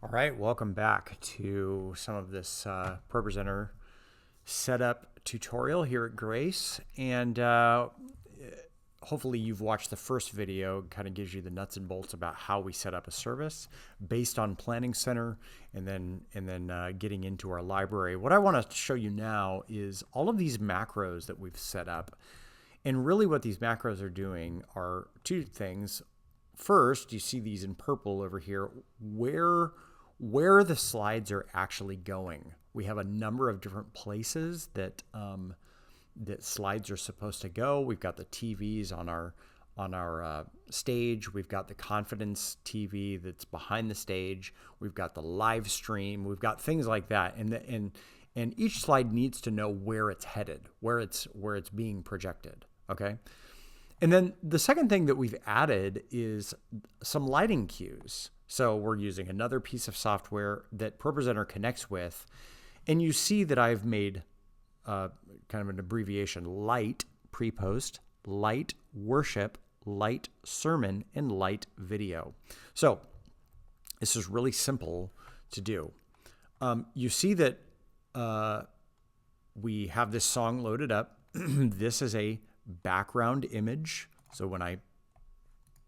All right, welcome back to some of this ProPresenter setup tutorial here at Grace. And hopefully you've watched the first video. Kind of gives you the nuts and bolts about how we set up a service based on Planning Center, and then getting into our library. What I want to show you now is all of these macros that we've set up. And really what these macros are doing are two things. First, you see these in purple over here, where the slides are actually going. We have a number of different places that that slides are supposed to go. We've got the TVs on our stage. We've got the confidence TV that's behind the stage. We've got the live stream. We've got things like that, and each slide needs to know where it's headed, where it's being projected. Okay. And then the second thing that we've added is some lighting cues. So we're using another piece of software that ProPresenter connects with. And you see that I've made kind of an abbreviation: light pre-post, light worship, light sermon, and light video. So this is really simple to do. You see that we have this song loaded up. This is a background image. So when I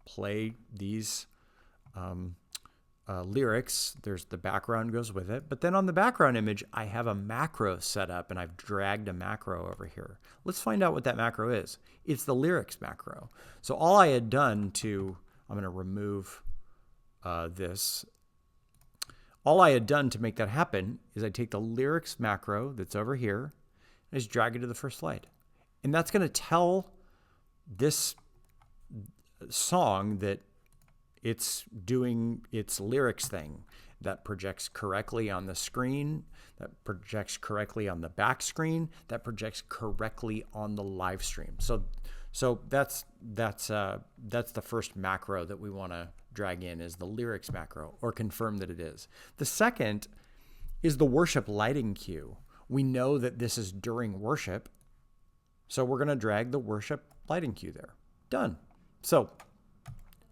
play these lyrics, there's the background goes with it. But then on the background image, I have a macro set up, and I've dragged a macro over here. Let's find out what that macro is. It's the lyrics macro. So all I had done I'm going to remove this. All I had done to make that happen is I take the lyrics macro that's over here and just drag it to the first slide. And that's going to tell this song that it's doing its lyrics thing. That projects correctly on the screen, that projects correctly on the back screen, that projects correctly on the live stream. So that's the first macro that we want to drag in, is the lyrics macro, or confirm that it is. The second is the worship lighting cue. We know that this is during worship, so we're going to drag the worship lighting cue there. Done. So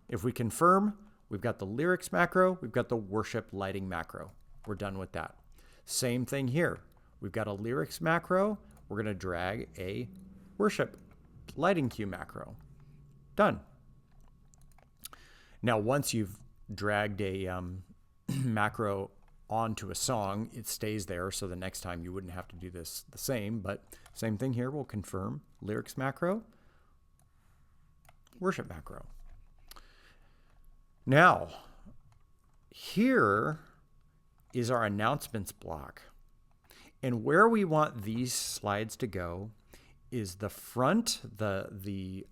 if we confirm, we've got the lyrics macro, we've got the worship lighting macro. We're done with that. Same thing here. We've got a lyrics macro. We're going to drag a worship lighting cue macro. Done. Now, once you've dragged a macro onto a song, it stays there. So the next time you wouldn't have to do this the same, but same thing here. We'll confirm lyrics macro, worship macro. Now, here is our announcements block. And where we want these slides to go is the front, the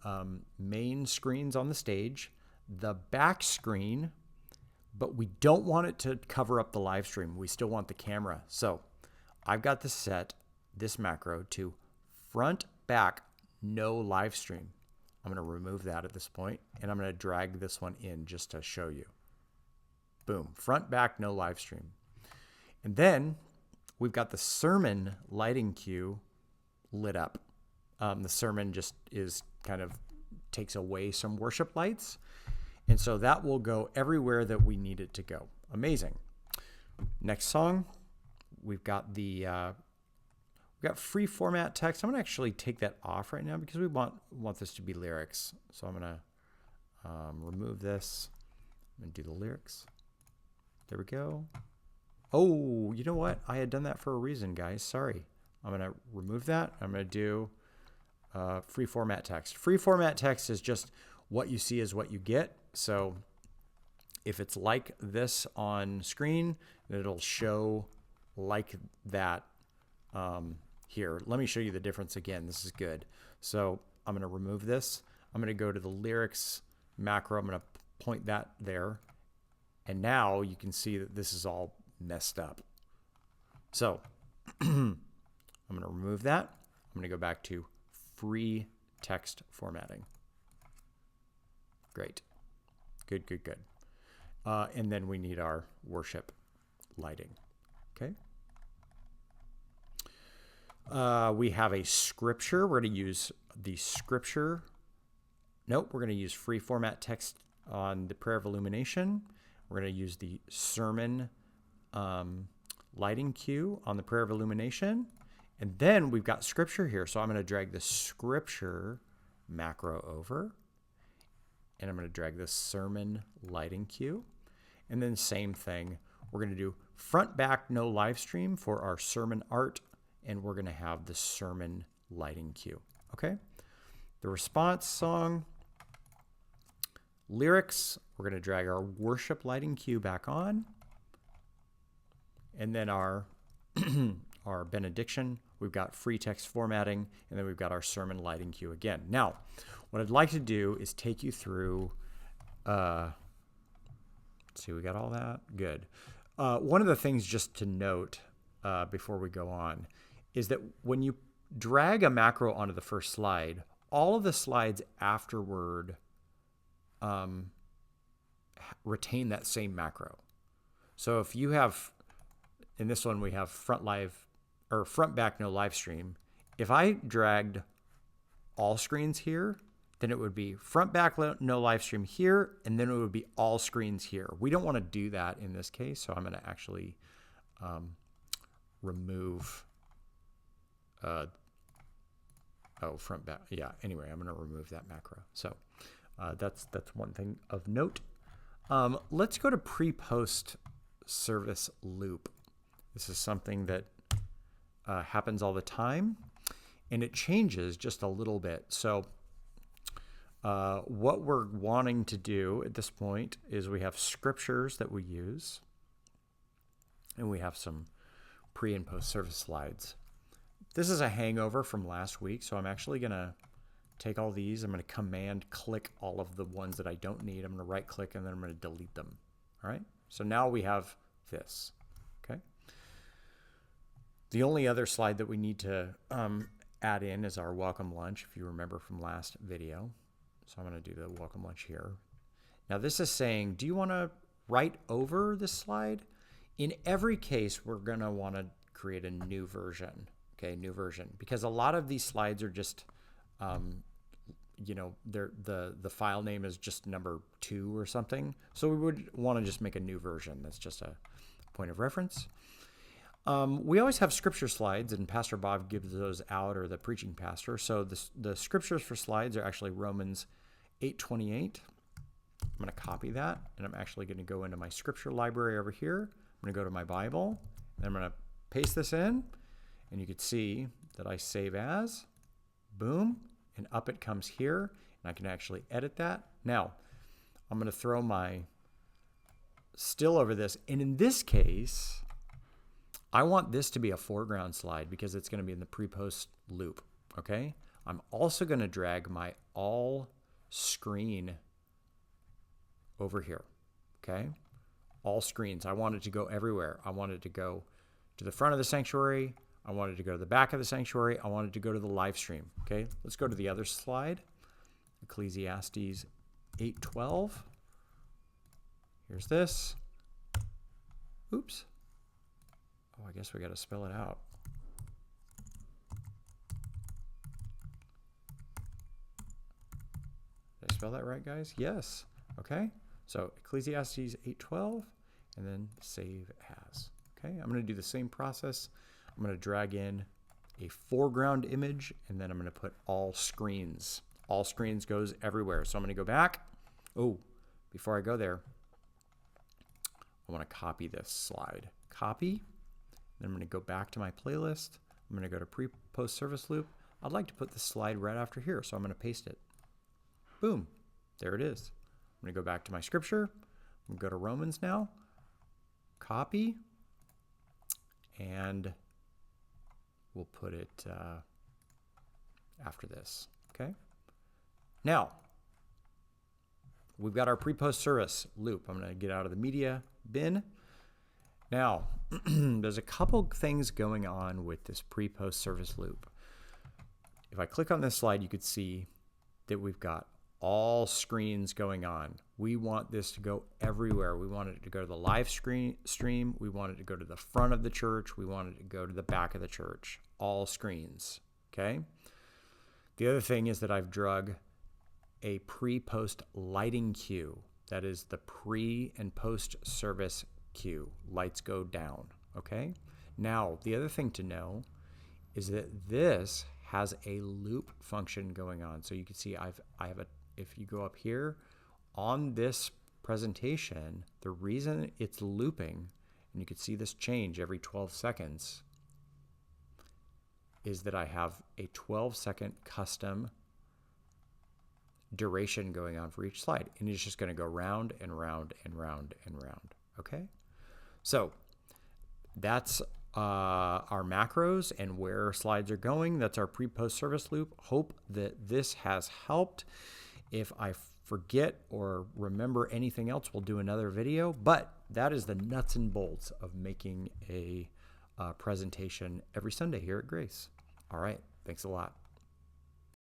main screens on the stage, the back screen, but we don't want it to cover up the live stream. We still want the camera. So I've got this macro to front, back, no live stream. I'm going to remove that at this point, and I'm going to drag this one in just to show you. Boom. Front, back, no live stream. And then we've got the sermon lighting cue lit up. The sermon just takes away some worship lights. And so that will go everywhere that we need it to go. Amazing. Next song, we've got we've got free format text. I'm going to actually take that off right now because we want this to be lyrics. So I'm going to remove this. I'm going to do the lyrics. There we go. Oh, you know what? I had done that for a reason, guys. Sorry. I'm going to remove that. I'm going to do free format text. Free format text is just what you see is what you get. So if it's like this on screen, it'll show like that here. Let me show you the difference again. This is good. So I'm going to remove this. I'm going to go to the lyrics macro. I'm going to point that there. And now you can see that this is all messed up. So I'm going to remove that. I'm going to go back to free text formatting. Great. Good. And then we need our worship lighting. Okay. We have a scripture. We're going to use the scripture. Nope, we're going to use free format text on the prayer of illumination. We're going to use the sermon lighting cue on the prayer of illumination. And then we've got scripture here. So I'm going to drag the scripture macro over. And I'm going to drag the sermon lighting cue. And then same thing. We're going to do front, back, no live stream for our sermon art. And we're going to have the sermon lighting cue. Okay? The response song. Lyrics. We're going to drag our worship lighting cue back on. And then our our benediction, we've got free text formatting, and then we've got our sermon lighting cue again. Now, what I'd like to do is take you through, let's see, we got all that? Good. One of the things just to note before we go on is that when you drag a macro onto the first slide, all of the slides afterward retain that same macro. So if you have, in this one we have front back no live stream. If I dragged all screens here, then it would be front back no live stream here, and then it would be all screens here. We don't want to do that in this case, so I'm going to actually remove front back. Yeah, anyway, I'm going to remove that macro. So that's one thing of note. Let's go to pre-post service loop. This is something that happens all the time, and it changes just a little bit. So what we're wanting to do at this point is we have scriptures that we use, and we have some pre and post service slides. This is a hangover from last week, so I'm actually going to take all these. I'm going to command click all of the ones that I don't need. I'm going to right click, and then I'm going to delete them. All right. So now we have this. Okay. The only other slide that we need to add in is our welcome lunch, if you remember from last video. So I'm going to do the welcome lunch here. Now this is saying, do you want to write over this slide? In every case, we're going to want to create a new version. Okay, new version. Because a lot of these slides are just, the file name is just number 2 or something. So we would want to just make a new version. That's just a point of reference. We always have scripture slides, and Pastor Bob gives those out, or the preaching pastor. So the scriptures for slides are actually Romans 8:28. I'm going to copy that, and I'm actually going to go into my scripture library over here. I'm going to go to my Bible, and I'm going to paste this in, and you can see that I save as, boom, and up it comes here, and I can actually edit that. Now, I'm going to throw my still over this, and in this case, I want this to be a foreground slide because it's going to be in the pre-post loop, okay? I'm also going to drag my all screen over here, okay? All screens. I want it to go everywhere. I want it to go to the front of the sanctuary. I want it to go to the back of the sanctuary. I want it to go to the live stream, okay? Let's go to the other slide, Ecclesiastes 8:12. Here's this. Oops. Oh, I guess we got to spell it out. Did I spell that right, guys? Yes. Okay. So Ecclesiastes 8:12, and then save as. Okay. I'm going to do the same process. I'm going to drag in a foreground image, and then I'm going to put all screens. All screens goes everywhere. So I'm going to go back. Oh, before I go there, I want to copy this slide. Copy. Then I'm going to go back to my playlist. I'm going to go to pre-post service loop. I'd like to put this slide right after here, so I'm going to paste it. Boom. There it is. I'm going to go back to my scripture. I'm going to go to Romans now. Copy. And we'll put it after this. Okay? Now, we've got our pre-post service loop. I'm going to get out of the media bin. Now, there's a couple things going on with this pre-post service loop. If I click on this slide, you could see that we've got all screens going on. We want this to go everywhere. We want it to go to the live stream. We want it to go to the front of the church. We want it to go to the back of the church. All screens, okay? The other thing is that I've drug a pre-post lighting cue. That is the pre and post service cue. Lights go down, okay? Now, the other thing to know is that this has a loop function going on. So you can see if you go up here on this presentation, the reason it's looping, and you can see this change every 12 seconds, is that I have a 12-second custom duration going on for each slide. And it's just going to go round and round and round and round, okay? So that's our macros and where slides are going. That's our pre-post service loop. Hope that this has helped. If I forget or remember anything else, we'll do another video. But that is the nuts and bolts of making a presentation every Sunday here at Grace. All right, thanks a lot.